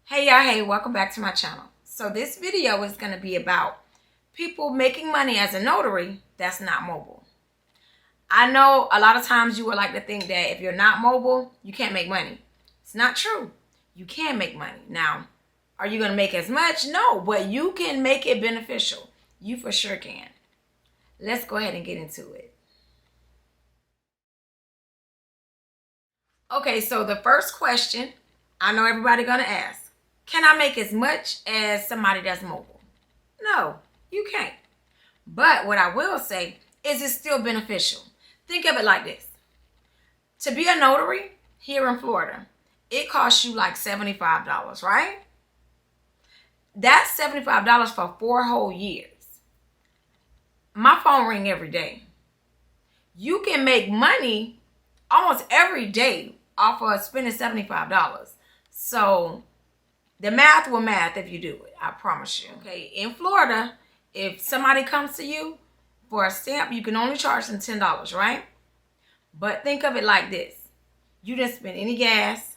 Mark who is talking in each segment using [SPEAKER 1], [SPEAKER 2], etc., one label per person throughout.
[SPEAKER 1] Hey y'all, hey, welcome back to my channel. So this video is going to be about people making money as a notary that's not mobile. I know a lot of times you would like to think that if you're not mobile, you can't make money. It's not true. You can make money. Now, are you going to make as much? No, but you can make it beneficial. You for sure can. Let's go ahead and get into it. Okay, so the first question I know everybody going to ask. Can I make as much as somebody that's mobile? No, you can't. But what I will say is it's still beneficial. Think of it like this. To be a notary here in Florida, it costs you like $75, right? That's $75 for 4 whole years. My phone ring every day. You can make money almost every day off of spending $75. So the math will math if you do it. I promise you. Okay, in Florida, if somebody comes to you for a stamp, you can only charge them $10, right? But think of it like this. You didn't spend any gas.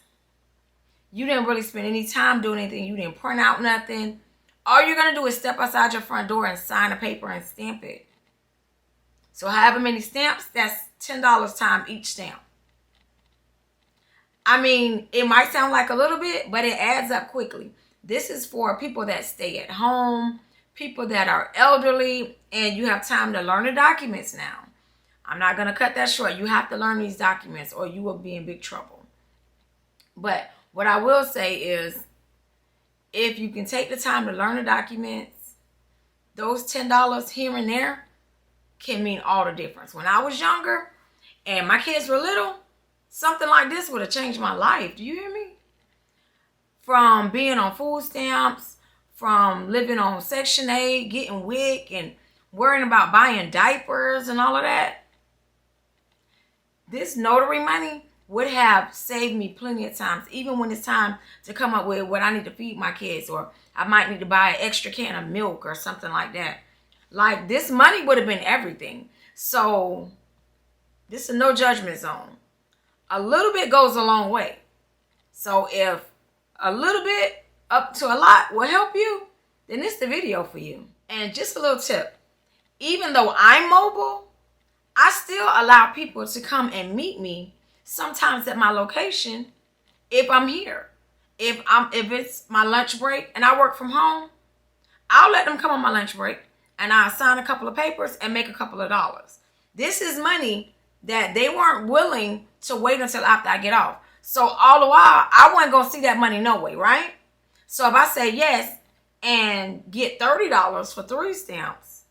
[SPEAKER 1] You didn't really spend any time doing anything. You didn't print out nothing. All you're going to do is step outside your front door and sign a paper and stamp it. So however many stamps, that's $10 time each stamp. I mean, it might sound like a little bit, but it adds up quickly. This is for people that stay at home, people that are elderly, and you have time to learn the documents now. I'm not going to cut that short. You have to learn these documents or you will be in big trouble. But what I will say is, if you can take the time to learn the documents, those $10 here and there can mean all the difference. When I was younger and my kids were little, something like this would have changed my life. Do you hear me? From being on food stamps, from living on Section 8, getting WIC, and worrying about buying diapers and all of that. This notary money would have saved me plenty of times, even when it's time to come up with what I need to feed my kids, or I might need to buy an extra can of milk or something like that. Like, this money would have been everything. So this is no judgment zone. A little bit goes a long way. So if a little bit up to a lot will help you, then it's the video for you. And just a little tip. Even though I'm mobile, I still allow people to come and meet me sometimes at my location if I'm here. If it's my lunch break and I work from home, I'll let them come on my lunch break and I'll sign a couple of papers and make a couple of dollars. This is money that they weren't willing to wait until after I get off. So all the while, I wasn't going to see that money no way, right? So if I say yes and get $30 for 3 stamps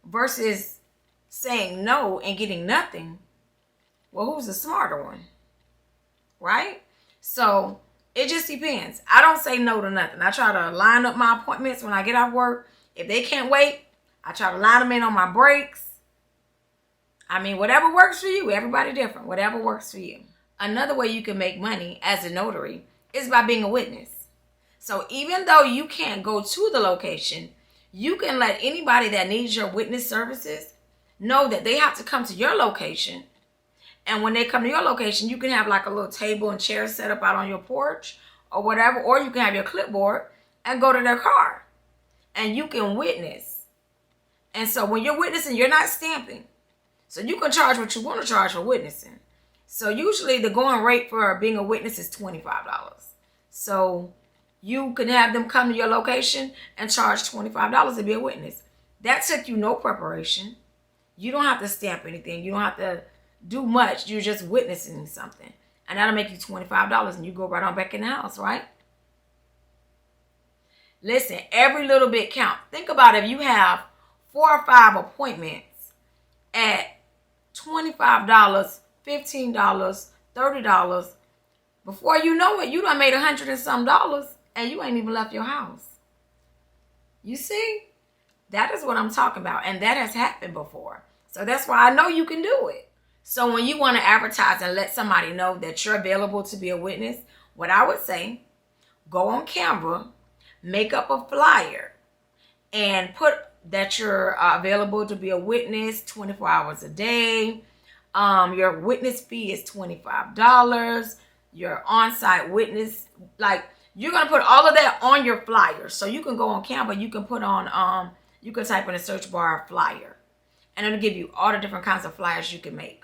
[SPEAKER 1] versus saying no and getting nothing, well, who's the smarter one, right? So it just depends. I don't say no to nothing. I try to line up my appointments when I get off work. If they can't wait, I try to line them in on my breaks. I mean, whatever works for you. Everybody different. Whatever works for you. Another way you can make money as a notary is by being a witness. So even though you can't go to the location, you can let anybody that needs your witness services know that they have to come to your location. And when they come to your location, you can have like a little table and chair set up out on your porch or whatever. Or you can have your clipboard and go to their car. And you can witness. And so when you're witnessing, you're not stamping. So you can charge what you want to charge for witnessing. So usually the going rate for being a witness is $25. So you can have them come to your location and charge $25 to be a witness. That took you no preparation. You don't have to stamp anything. You don't have to do much. You're just witnessing something. And that'll make you $25 and you go right on back in the house, right? Listen, every little bit counts. Think about if you have 4 or 5 appointments at $25, $15, $30. Before you know it, you done made $100 and some and you ain't even left your house. You see? That is what I'm talking about. And that has happened before. So that's why I know you can do it. So when you want to advertise and let somebody know that you're available to be a witness, what I would say, go on Canva, make up a flyer, and put that you're available to be a witness 24 hours a day. Your witness fee is $25. Your on-site witness, like You're going to put all of that on your flyer. So you can go on Canva. You can put on, you can type in the search bar flyer. And it'll give you all the different kinds of flyers you can make.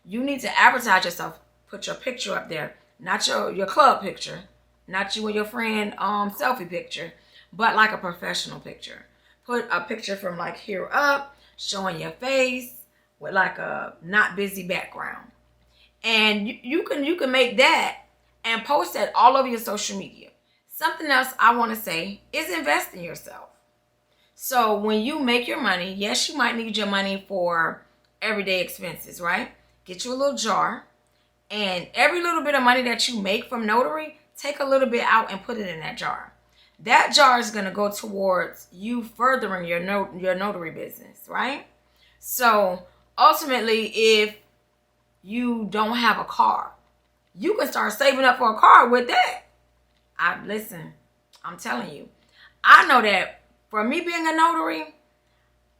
[SPEAKER 1] You need to advertise yourself. Put your picture up there. Not your club picture. Not you and your friend selfie picture. But like a professional picture. Put a picture from like here up. Showing your face. With like a not busy background. And you can make that. And post that all over your social media. Something else I want to say is invest in yourself. So when you make your money, yes, you might need your money for everyday expenses, right? Get you a little jar, and every little bit of money that you make from notary, take a little bit out and put it in that jar. That jar is going to go towards you furthering your notary business, right? So ultimately, if you don't have a car, you can start saving up for a car with that. Listen, I'm telling you, I know that for me being a notary,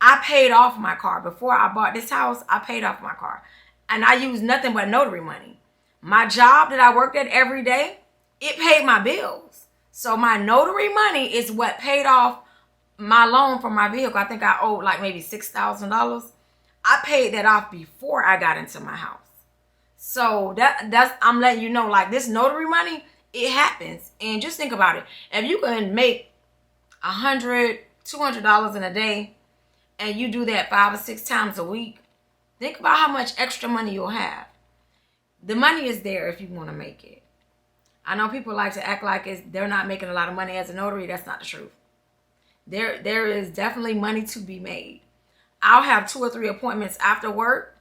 [SPEAKER 1] I paid off my car. Before I bought this house, I paid off my car. And I used nothing but notary money. My job that I worked at every day, it paid my bills. So my notary money is what paid off my loan for my vehicle. I think I owed like maybe $6,000. I paid that off before I got into my house. So that's I'm letting you know, like this notary money, it happens. And just think about it. If you can make $100, $200 in a day, and you do that 5 or 6 times a week, think about how much extra money you'll have. The money is there if you want to make it. I know people like to act like they're not making a lot of money as a notary. That's not the truth. There is definitely money to be made. I'll have 2 or 3 appointments after work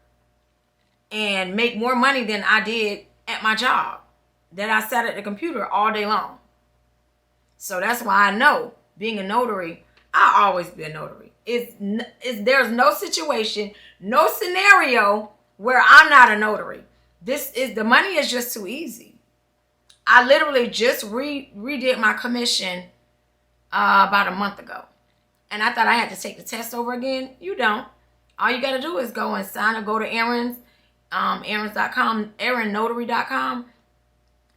[SPEAKER 1] and make more money than I did at my job that I sat at the computer all day long. So that's why I know being a notary, I'll always be a notary. There's no situation, no scenario where I'm not a notary. The money is just too easy. I literally just redid my commission about a month ago. And I thought I had to take the test over again. You don't. All you got to do is go and sign up, go to Aaron's, Aaron's.com, AaronNotary.com,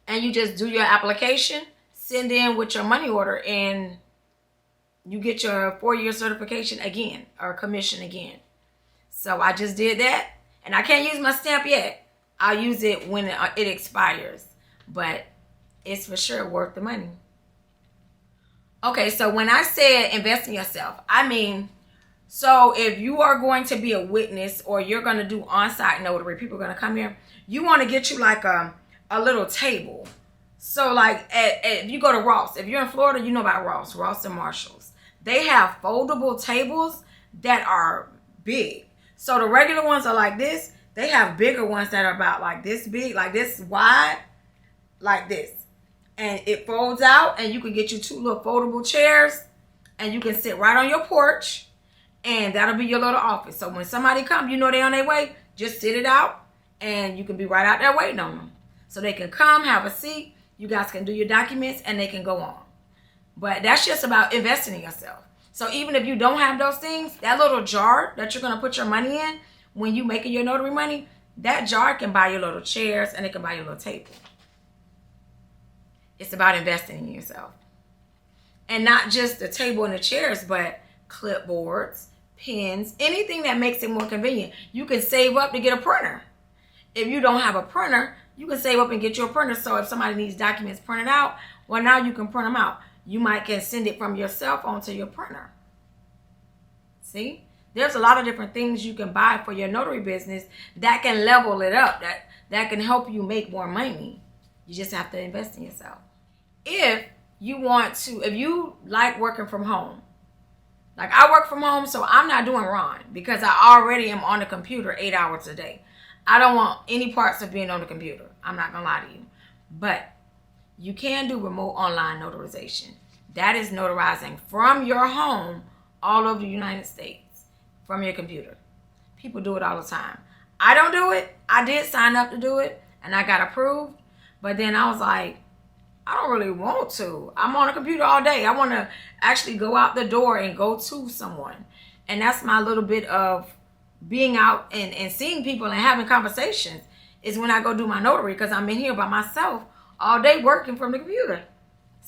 [SPEAKER 1] and you just do your application, send in with your money order, and you get your 4-year certification again, or commission again. So I just did that, and I can't use my stamp yet. I'll use it when it expires, but it's for sure worth the money. Okay, so when I said invest in yourself, I mean, so if you are going to be a witness or you're going to do on-site notary, people are going to come here, you want to get you like a little table. So like if you go to Ross, if you're in Florida, you know about Ross and Marshalls. They have foldable tables that are big. So the regular ones are like this. They have bigger ones that are about like this big, like this wide, like this. And it folds out, and you can get you 2 little foldable chairs, and you can sit right on your porch, and that'll be your little office. So when somebody comes, you know they're on their way, just sit it out, and you can be right out there waiting on them. So they can come, have a seat, you guys can do your documents, and they can go on. But that's just about investing in yourself. So even if you don't have those things, that little jar that you're going to put your money in, when you making your notary money, that jar can buy your little chairs, and it can buy your little table. It's about investing in yourself. And not just the table and the chairs, but clipboards, pens, anything that makes it more convenient. You can save up to get a printer. If you don't have a printer, you can save up and get your printer. So if somebody needs documents printed out, well, now you can print them out. You might can send it from your cell phone to your printer. See? There's a lot of different things you can buy for your notary business that can level it up, that can help you make more money. You just have to invest in yourself. If you like working from home, like I work from home, so I'm not doing Ron because I already am on the computer 8 hours a day. I don't want any parts of being on the computer. I'm not going to lie to you. But you can do remote online notarization. That is notarizing from your home all over the United States from your computer. People do it all the time. I don't do it. I did sign up to do it, and I got approved. But then I was like, I don't really want to. I'm on a computer all day. I want to actually go out the door and go to someone. And that's my little bit of being out and seeing people and having conversations is when I go do my notary, because I'm in here by myself all day working from the computer.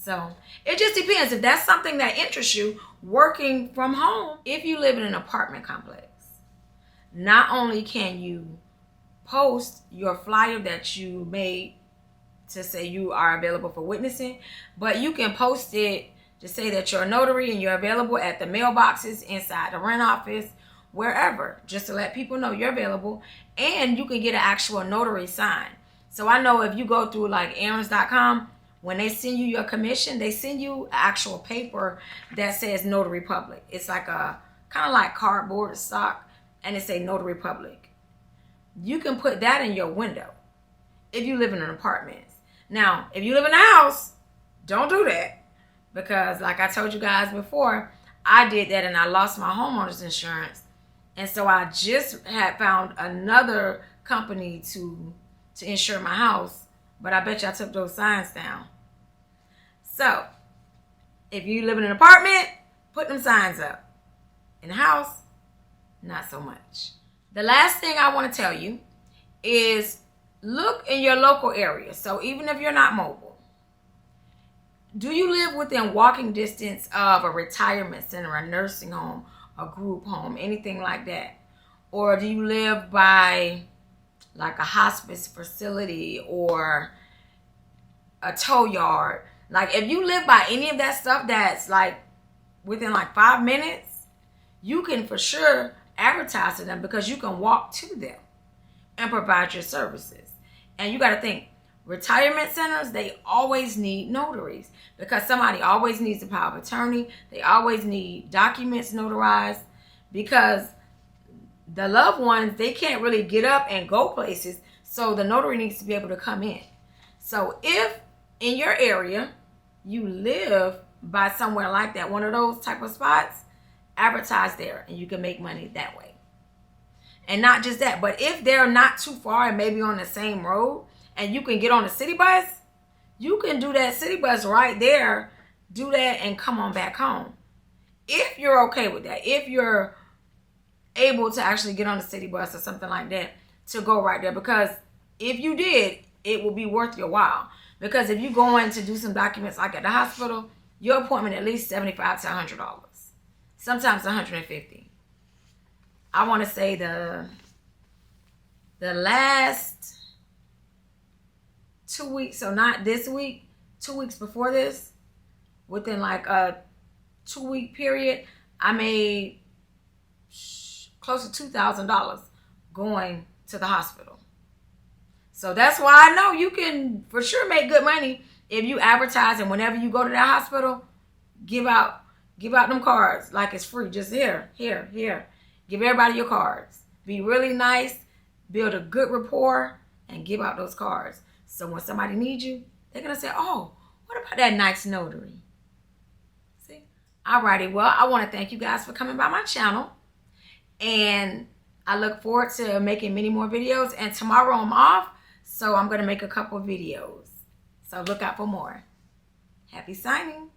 [SPEAKER 1] So it just depends. If that's something that interests you, working from home, if you live in an apartment complex, not only can you post your flyer that you made to say you are available for witnessing, but you can post it to say that you're a notary and you're available at the mailboxes, inside the rent office, wherever, just to let people know you're available. And you can get an actual notary sign. So I know if you go through like errands.com, when they send you your commission, they send you actual paper that says Notary Public. It's like a kind of like cardboard stock, and it say Notary Public. You can put that in your window if you live in an apartment. Now, if you live in a house, don't do that, because like I told you guys before, I did that and I lost my homeowner's insurance. And so I just had found another company to insure my house, but I bet you I took those signs down. So if you live in an apartment, put them signs up. In a house, not so much. The last thing I want to tell you is look in your local area. So even if you're not mobile, do you live within walking distance of a retirement center, a nursing home, a group home, anything like that? Or do you live by like a hospice facility or a tow yard? Like if you live by any of that stuff that's like within like 5 minutes, you can for sure advertise to them, because you can walk to them and provide your services. And you got to think, retirement centers, they always need notaries, because somebody always needs a power of attorney. They always need documents notarized, because the loved ones, they can't really get up and go places. So the notary needs to be able to come in. So if in your area you live by somewhere like that, one of those type of spots, advertise there and you can make money that way. And not just that, but if they're not too far and maybe on the same road and you can get on a city bus, you can do that city bus right there, do that and come on back home. If you're okay with that, if you're able to actually get on a city bus or something like that to go right there, because if you did, it will be worth your while. Because if you go in to do some documents like at the hospital, your appointment at least $75 to $100, sometimes $150. I want to say the last 2 weeks, so not this week, 2 weeks before this, within like a 2 week period, I made close to $2,000 going to the hospital. So that's why I know you can for sure make good money if you advertise, and whenever you go to that hospital, give out them cards like it's free. Just here. Give everybody your cards. Be really nice, build a good rapport, and give out those cards. So when somebody needs you, they're going to say, oh, what about that nice notary? See? Alrighty, well, I want to thank you guys for coming by my channel. And I look forward to making many more videos. And tomorrow I'm off, so I'm going to make a couple of videos. So look out for more. Happy signing.